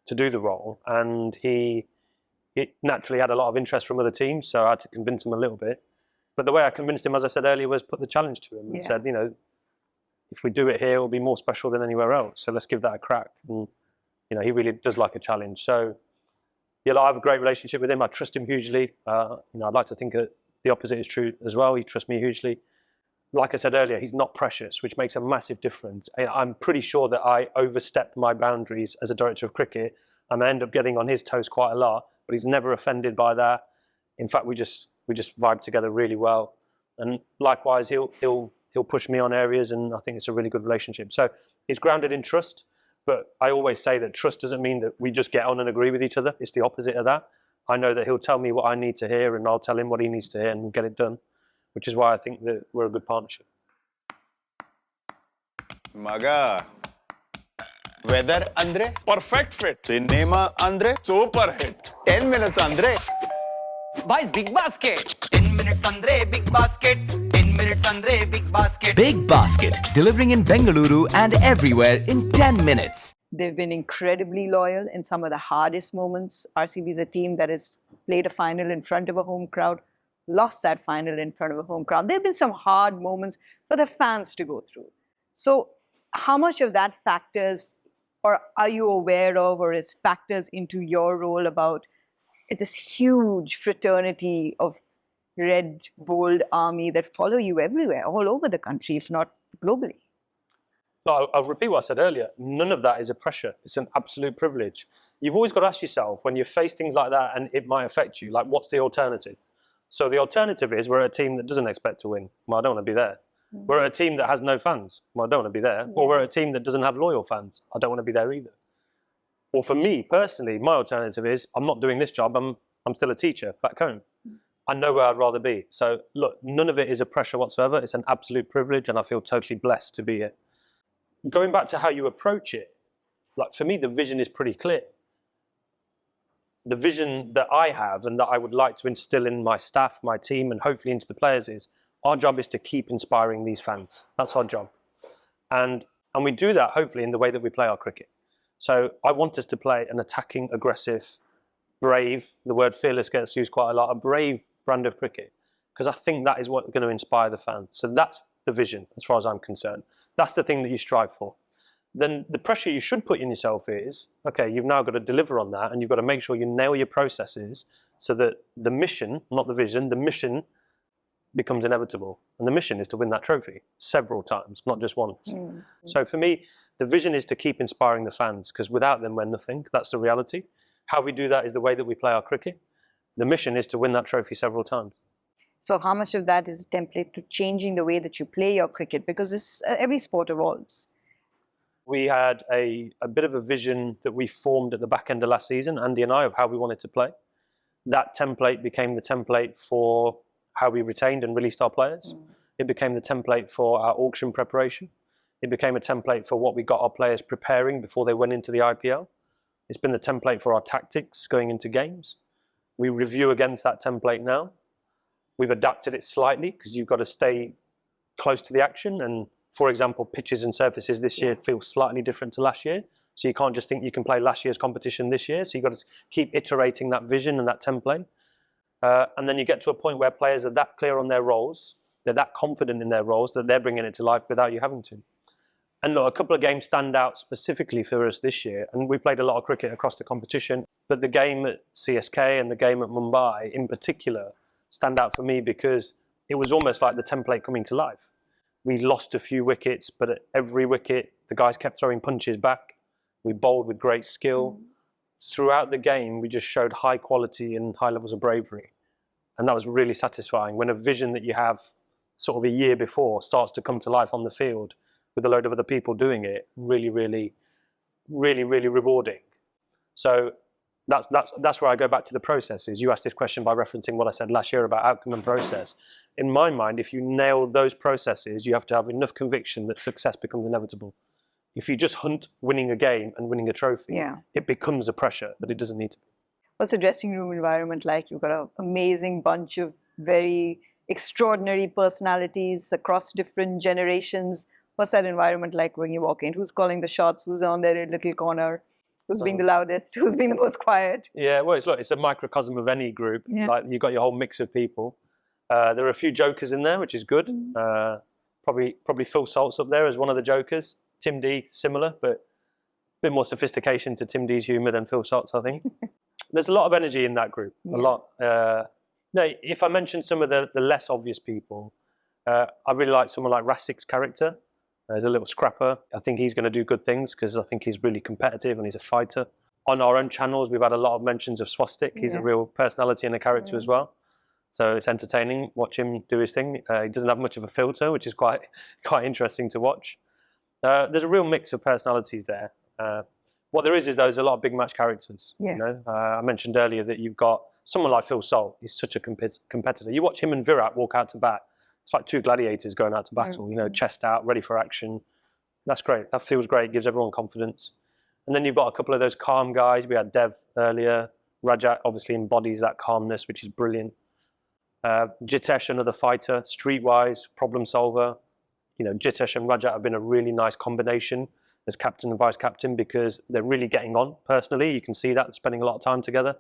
to do the role, and he naturally had a lot of interest from other teams, so I had to convince him a little bit. But the way I convinced him, as I said earlier, was put the challenge to him and said, if we do it here, it will be more special than anywhere else. So let's give that a crack. And he really does like a challenge. So I have a great relationship with him. I trust him hugely. I'd like to think that the opposite is true as well. He trusts me hugely. Like I said earlier, he's not precious, which makes a massive difference. I'm pretty sure that I overstepped my boundaries as a director of cricket, and I end up getting on his toes quite a lot. But he's never offended by that. In fact, we just vibe together really well. And likewise, he'll push me on areas, and I think it's a really good relationship. So it's grounded in trust. But I always say that trust doesn't mean that we just get on and agree with each other. It's the opposite of that. I know that he'll tell me what I need to hear, and I'll tell him what he needs to hear, and get it done, which is why I think that we're a good partnership. Maga. Weather andre, perfect fit. Cinema andre, super hit. 10 minutes andre. Boys, big basket. 10 minutes andre, big basket. 10 minutes andre, big basket. Big Basket, delivering in Bengaluru and everywhere in 10 minutes. They've been incredibly loyal in some of the hardest moments. RCB is a team that has played a final in front of a home crowd, lost that final in front of a home crowd. There have been some hard moments for the fans to go through. So how much of that factors, or are you aware of, or is factors into your role about this huge fraternity of red, bold army that follow you everywhere, all over the country, if not globally? No, I'll repeat what I said earlier. None of that is a pressure. It's an absolute privilege. You've always got to ask yourself, when you face things like that and it might affect you, like, what's the alternative? So the alternative is we're a team that doesn't expect to win. Well, I don't want to be there. We're a team that has no fans. Well, I don't want to be there. Or we're a team that doesn't have loyal fans. I don't want to be there either. Or for me personally, my alternative is I'm not doing this job. I'm still a teacher back home. I know where I'd rather be. So look, none of it is a pressure whatsoever. It's an absolute privilege, and I feel totally blessed to be here. Going back to how you approach it, like for me, the vision is pretty clear. The vision that I have and that I would like to instill in my staff, my team, and hopefully into the players is our job is to keep inspiring these fans. That's our job. And we do that hopefully in the way that we play our cricket. So I want us to play an attacking, aggressive, brave, the word fearless gets used quite a lot, a brave brand of cricket, because I think that is what's going to inspire the fans. So that's the vision, as far as I'm concerned. That's the thing that you strive for. Then the pressure you should put in yourself is, okay, you've now got to deliver on that, and you've got to make sure you nail your processes so that the mission, not the vision, the mission becomes inevitable. And the mission is to win that trophy several times, not just once. Mm-hmm. So for me, the vision is to keep inspiring the fans, because without them, we're nothing. That's the reality. How we do that is the way that we play our cricket. The mission is to win that trophy several times. So how much of that is a template to changing the way that you play your cricket? Because every sport evolves. We had a bit of a vision that we formed at the back end of last season, Andy and I, of how we wanted to play. That template became the template for how we retained and released our players. It became the template for our auction preparation. It became a template for what we got our players preparing before they went into the IPL. It's been the template for our tactics going into games. We review against that template now. We've adapted it slightly because you've got to stay close to the action. And for example, pitches and surfaces this year feel slightly different to last year. So you can't just think you can play last year's competition this year. So you've got to keep iterating that vision and that template. And then you get to a point where players are that clear on their roles, they're that confident in their roles that they're bringing it to life without you having to. And look, a couple of games stand out specifically for us this year, and we played a lot of cricket across the competition, but the game at CSK and the game at Mumbai in particular stand out for me because it was almost like the template coming to life. We lost a few wickets, but at every wicket, the guys kept throwing punches back. We bowled with great skill. Throughout the game, we just showed high quality and high levels of bravery. And that was really satisfying when a vision that you have sort of a year before starts to come to life on the field with a load of other people doing it. Really, really, really, really rewarding. So that's where I go back to the processes. You asked this question by referencing what I said last year about outcome and process. In my mind, if you nail those processes, you have to have enough conviction that success becomes inevitable. If you just hunt winning a game and winning a trophy, it becomes a pressure that it doesn't need to be. What's the dressing room environment like? You've got an amazing bunch of very extraordinary personalities across different generations. What's that environment like when you walk in? Who's calling the shots? Who's on their little corner? Who's being the loudest? Who's being the most quiet? Yeah, well, it's a microcosm of any group. Yeah. Like you've got your whole mix of people. There are a few jokers in there, which is good. Probably Phil Salt's up there as one of the jokers. Tim D, similar, but a bit more sophistication to Tim D's humour than Phil Salt's, I think. There's a lot of energy in that group, a lot. If I mention some of the less obvious people, I really like someone like Rasik's character. He's a little scrapper. I think he's going to do good things because I think he's really competitive and he's a fighter. On our own channels, we've had a lot of mentions of Swastik. He's a real personality and a character as well. So it's entertaining. Watch him do his thing. He doesn't have much of a filter, which is quite interesting to watch. There's a real mix of personalities there. What there is there's a lot of big match characters. Yeah. You know, I mentioned earlier that you've got someone like Phil Salt. He's such a competitor. You watch him and Virat walk out to bat. It's like two gladiators going out to battle, you know, chest out, ready for action. That's great. That feels great. Gives everyone confidence. And then you've got a couple of those calm guys. We had Dev earlier. Rajat obviously embodies that calmness, which is brilliant. Jitesh, another fighter, streetwise, problem solver. You know, Jitesh and Rajat have been a really nice combination as captain and vice captain because they're really getting on personally. You can see that, they're spending a lot of time together.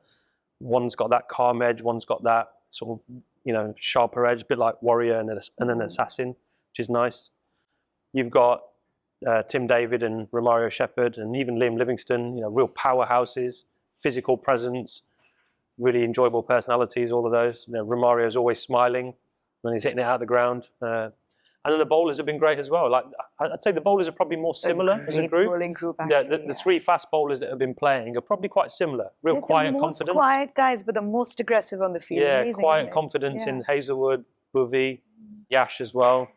One's got that calm edge, one's got that sort of, you know, sharper edge, a bit like warrior and an assassin, which is nice. You've got Tim David and Romario Shepherd and even Liam Livingston, you know, real powerhouses, physical presence, really enjoyable personalities, all of those. You know, Romario's always smiling when he's hitting it out of the ground. And then the bowlers have been great as well. Like I'd say the bowlers are probably more similar as a group. Bowling group, actually, the three fast bowlers that have been playing are probably quite similar. Real quiet confidence. Quiet guys, but the most aggressive on the field. Yeah, amazing, quiet confidence in Hazelwood, Bhuvi, Yash as well.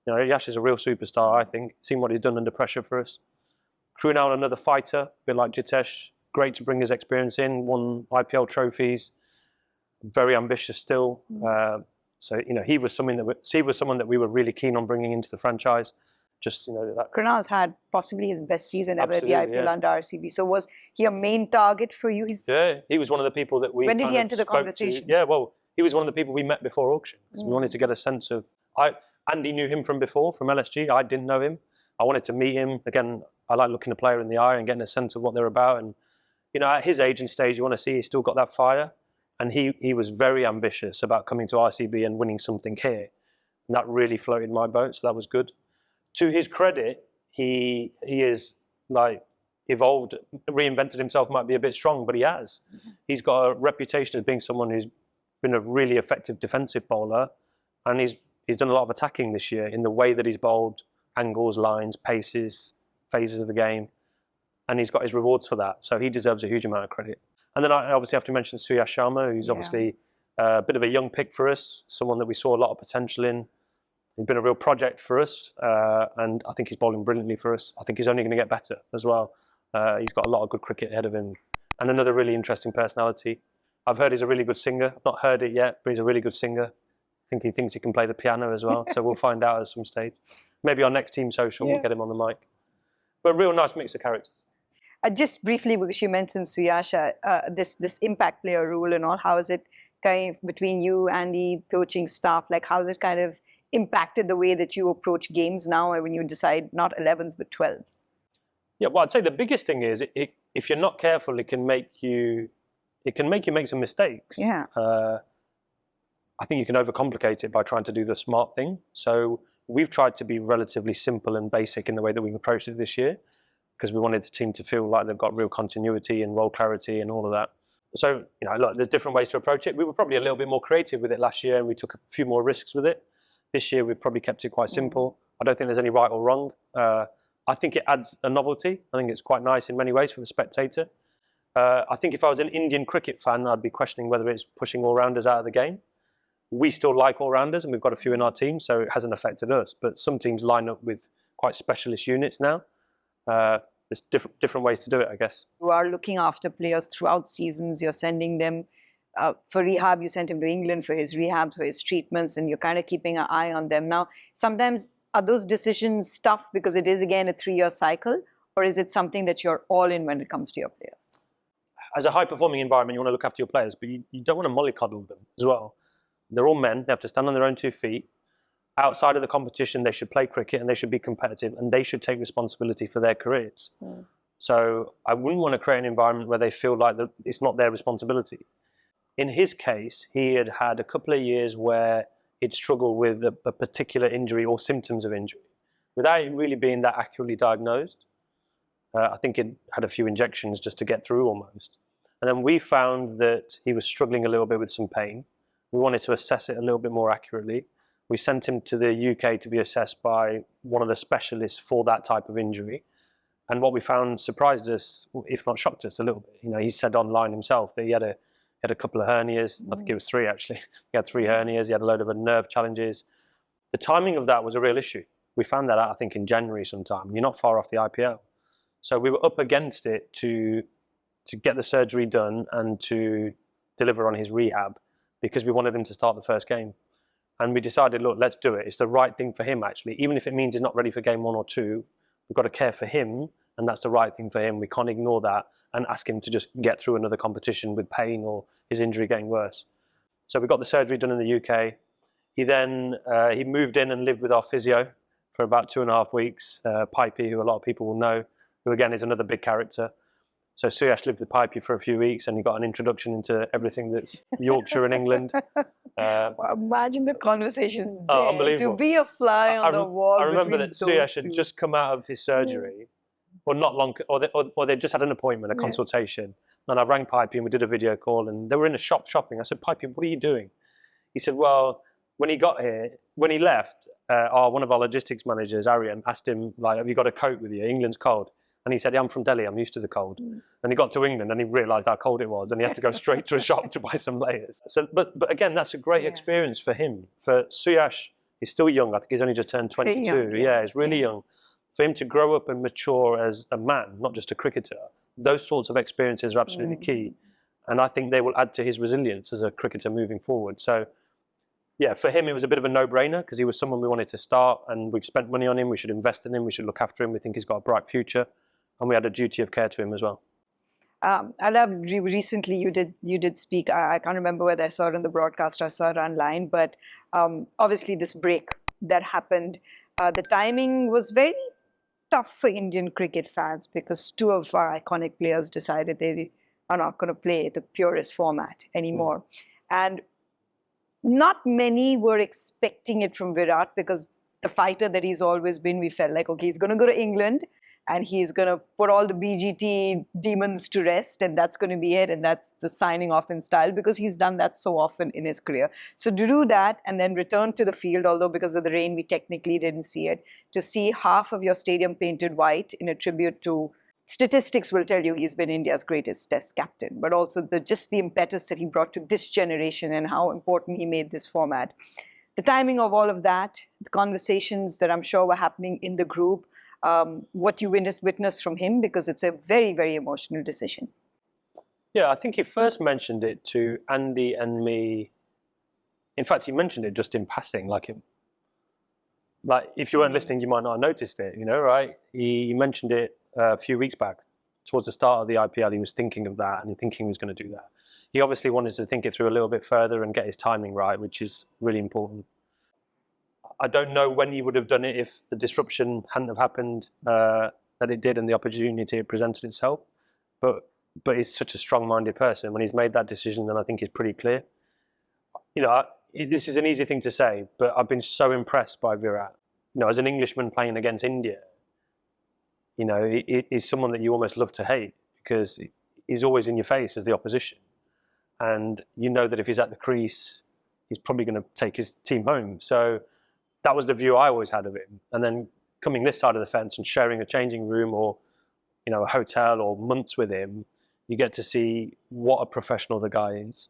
You know, Yash is a real superstar, I think. Seen what he's done under pressure for us. Krunal, another fighter, a bit like Jitesh. Great to bring his experience in. Won IPL trophies. Very ambitious still. So you know, he was someone that we were really keen on bringing into the franchise. Just you know, that Krunal's had possibly his best season ever at the Absolutely, IPL under RCB. So was he a main target for you? He was one of the people that we. When did kind he of enter the spoke to. conversation? Yeah, well, he was one of the people we met before auction because we wanted to get a sense of. Andy knew him from before, from LSG. I didn't know him. I wanted to meet him again. I like looking a player in the eye and getting a sense of what they're about. And you know, at his age and stage, you want to see he's still got that fire. And he was very ambitious about coming to RCB and winning something here. And that really floated my boat, so that was good. To his credit, he is like evolved, reinvented himself, might be a bit strong, but he has. He's got a reputation as being someone who's been a really effective defensive bowler, and he's done a lot of attacking this year in the way that he's bowled, angles, lines, paces, phases of the game, and he's got his rewards for that. So he deserves a huge amount of credit. And then I obviously have to mention Suyash Sharma, who's obviously a bit of a young pick for us, someone that we saw a lot of potential in. He's been a real project for us, and I think he's bowling brilliantly for us. I think he's only going to get better as well. He's got a lot of good cricket ahead of him, and another really interesting personality. I've heard he's a really good singer. I've not heard it yet, but he's a really good singer. I think he thinks he can play the piano as well, so we'll find out at some stage. Maybe our next team social, we'll get him on the mic. But a real nice mix of characters. Just briefly, because you mentioned Suyasha, this impact player rule and all, how is it kind of between you and the coaching staff? Like, how has it kind of impacted the way that you approach games now when you decide not 11s but 12s? Yeah, well, I'd say the biggest thing is if you're not careful, it can make you make some mistakes. Yeah. I think you can overcomplicate it by trying to do the smart thing. So we've tried to be relatively simple and basic in the way that we've approached it this year, because we wanted the team to feel like they've got real continuity and role clarity and all of that. So, look, there's different ways to approach it. We were probably a little bit more creative with it last year, and we took a few more risks with it. This year, we've probably kept it quite simple. I don't think there's any right or wrong. I think it adds a novelty. I think it's quite nice in many ways for the spectator. I think if I was an Indian cricket fan, I'd be questioning whether it's pushing all-rounders out of the game. We still like all-rounders, and we've got a few in our team, so it hasn't affected us. But some teams line up with quite specialist units now. There's different ways to do it, I guess. You are looking after players throughout seasons. You're sending them for rehab. You sent him to England for his rehabs, for his treatments, and you're kind of keeping an eye on them. Now, sometimes are those decisions tough because it is, again, a 3-year cycle, or is it something that you're all in when it comes to your players? As a high-performing environment, you want to look after your players, but you don't want to mollycoddle them as well. They're all men. They have to stand on their own 2 feet. Outside of the competition, they should play cricket and they should be competitive and they should take responsibility for their careers. So I wouldn't want to create an environment where they feel like that it's not their responsibility. In his case, he had had a couple of years where he'd struggled with a particular injury or symptoms of injury without it really being that accurately diagnosed. I think he'd had a few injections just to get through almost. And then we found that he was struggling a little bit with some pain. We wanted to assess it a little bit more accurately. We sent him to the UK to be assessed by one of the specialists for that type of injury. And what we found surprised us, if not shocked us a little bit. He said online himself that he had a couple of hernias. I think it was 3 actually. He had 3 hernias. He had a load of nerve challenges. The timing of that was a real issue. We found that out, I think, in January sometime. You're not far off the IPL. So we were up against it to get the surgery done and to deliver on his rehab because we wanted him to start the first game. And we decided, look, let's do it. It's the right thing for him, actually. Even if it means he's not ready for game 1 or 2, we've got to care for him, and that's the right thing for him. We can't ignore that and ask him to just get through another competition with pain or his injury getting worse. So we got the surgery done in the UK. He then he moved in and lived with our physio for about 2.5 weeks, Pipey, who a lot of people will know, who again is another big character. So Suyash lived with Pipey for a few weeks and he got an introduction into everything that's Yorkshire and England. Imagine the conversations there. Unbelievable. To be a fly on the wall. I remember that Suyash had just come out of his surgery, or not long, or they just had an appointment, a consultation. And I rang Pipey and we did a video call and they were in a shop shopping. I said, Pipey, what are you doing? He said, well, when he got here, when he left, one of our logistics managers, Arian, asked him, like, have you got a coat with you? England's cold. And he said, yeah, I'm from Delhi, I'm used to the cold. And he got to England and he realised how cold it was and he had to go straight to a shop to buy some layers. So, but again, that's a great experience for him. For Suyash, he's still young. I think he's only just turned 22. Young, yeah, he's really young. For him to grow up and mature as a man, not just a cricketer, those sorts of experiences are absolutely key. And I think they will add to his resilience as a cricketer moving forward. So, yeah, for him, it was a bit of a no-brainer because he was someone we wanted to start and we've spent money on him. We should invest in him. We should look after him. We think he's got a bright future. And we had a duty of care to him as well. I love recently you did speak. I can't remember whether I saw it on the broadcast or I saw it online, but obviously this break that happened, the timing was very tough for Indian cricket fans because 2 of our iconic players decided they are not going to play the purest format anymore. And Not many were expecting it from Virat because the fighter that he's always been, we felt like, okay, he's going to go to England and he's going to put all the BGT demons to rest, and that's going to be it, and that's the signing off in style, because he's done that so often in his career. So to do that and then return to the field, although because of the rain we technically didn't see it, to see half of your stadium painted white in a tribute to, statistics will tell you he's been India's greatest test captain, but also just the impetus that he brought to this generation and how important he made this format. The timing of all of that, the conversations that I'm sure were happening in the group, what you witnessed from him, because it's a very, very emotional decision. Yeah, I think he first mentioned it to Andy and me. In fact, he mentioned it just in passing, like if you weren't listening, you might not have noticed it, right? He mentioned it a few weeks back, towards the start of the IPL. He was thinking of that and thinking he was going to do that. He obviously wanted to think it through a little bit further and get his timing right, which is really important. I don't know when he would have done it if the disruption hadn't have happened that it did and the opportunity presented itself. But he's such a strong-minded person. When he's made that decision, then I think it's pretty clear. This is an easy thing to say, but I've been so impressed by Virat. As an Englishman playing against India, he's someone that you almost love to hate because he's always in your face as the opposition. And you know that if he's at the crease, he's probably going to take his team home. So that was the view I always had of him. And then coming this side of the fence and sharing a changing room or, a hotel or months with him, you get to see what a professional the guy is.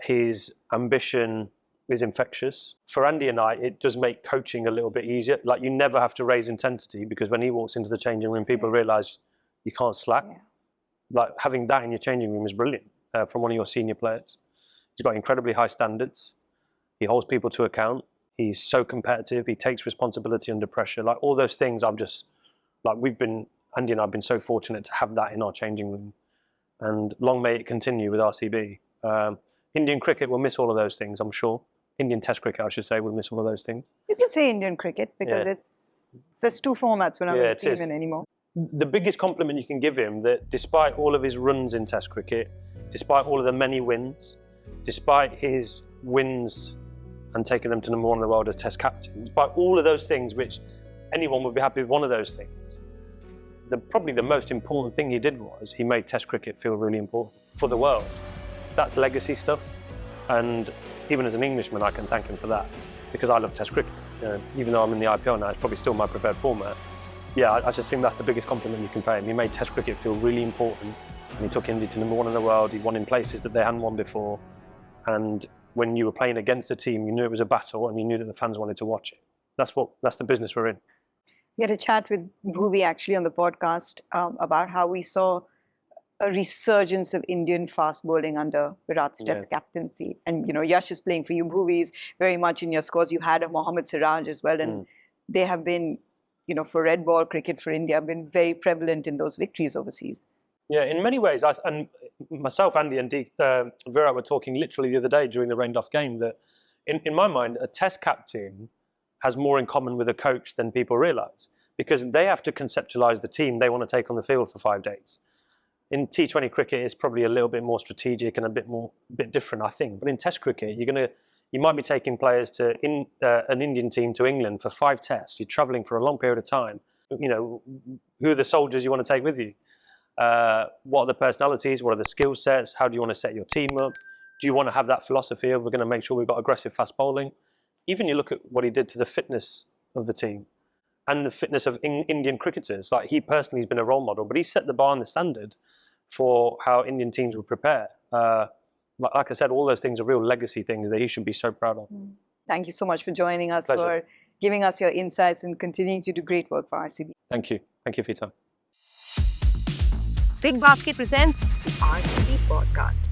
His ambition is infectious. For Andy and I, it does make coaching a little bit easier. Like, you never have to raise intensity because when he walks into the changing room, people realize you can't slack. Yeah. Like, having that in your changing room is brilliant from one of your senior players. He's got incredibly high standards. He holds people to account. He's so competitive. He takes responsibility under pressure. Like, all those things, Andy and I have been so fortunate to have that in our changing room. And long may it continue with RCB. Indian cricket will miss all of those things, I'm sure. Indian Test cricket, I should say, will miss all of those things. You can say Indian cricket because there's two formats. We're not going to see him in anymore. The biggest compliment you can give him, that despite all of his runs in Test cricket, despite all of the many wins, despite his wins and taking them to number 1 in the world as Test captain, despite all of those things, which anyone would be happy with one of those things, probably the most important thing he did was he made Test cricket feel really important for the world. That's legacy stuff. And even as an Englishman, I can thank him for that because I love Test cricket. Even though I'm in the IPL now, it's probably still my preferred format. Yeah, I just think that's the biggest compliment you can pay him. He made Test cricket feel really important, and he took India to number 1 in the world. He won in places that they hadn't won before. And when you were playing against a team, you knew it was a battle, and you knew that the fans wanted to watch it. That's the business we're in. We had a chat with Bhuvi actually on the podcast about how we saw a resurgence of Indian fast bowling under Virat's Test captaincy. And, Yash is playing for you. Bhuvi is very much in your scores. You had a Mohammad Siraj as well. And they have been, for red ball cricket for India, have been very prevalent in those victories overseas. Yeah, in many ways. And myself, Andy and Virat were talking literally the other day during the rained-off game that, in my mind, a Test captain has more in common with a coach than people realise, because they have to conceptualise the team they want to take on the field for 5 days. In T20 cricket, it's probably a little bit more strategic and a bit different, I think. But in Test cricket, you might be taking players to an Indian team to England for 5 tests. You're travelling for a long period of time. Who are the soldiers you want to take with you? What are the personalities? What are the skill sets? How do you want to set your team up? Do you want to have that philosophy of we're going to make sure we've got aggressive fast bowling? Even you look at what he did to the fitness of the team and the fitness of Indian cricketers. Like, he personally has been a role model, but he set the bar and the standard for how Indian teams would prepare. Like I said, all those things are real legacy things that he should be so proud of. Thank you so much for joining us, Pleasure. for giving us your insights and continuing to do great work for RCB. Thank you. Thank you for your time. Big Basket presents the RCB Podcast.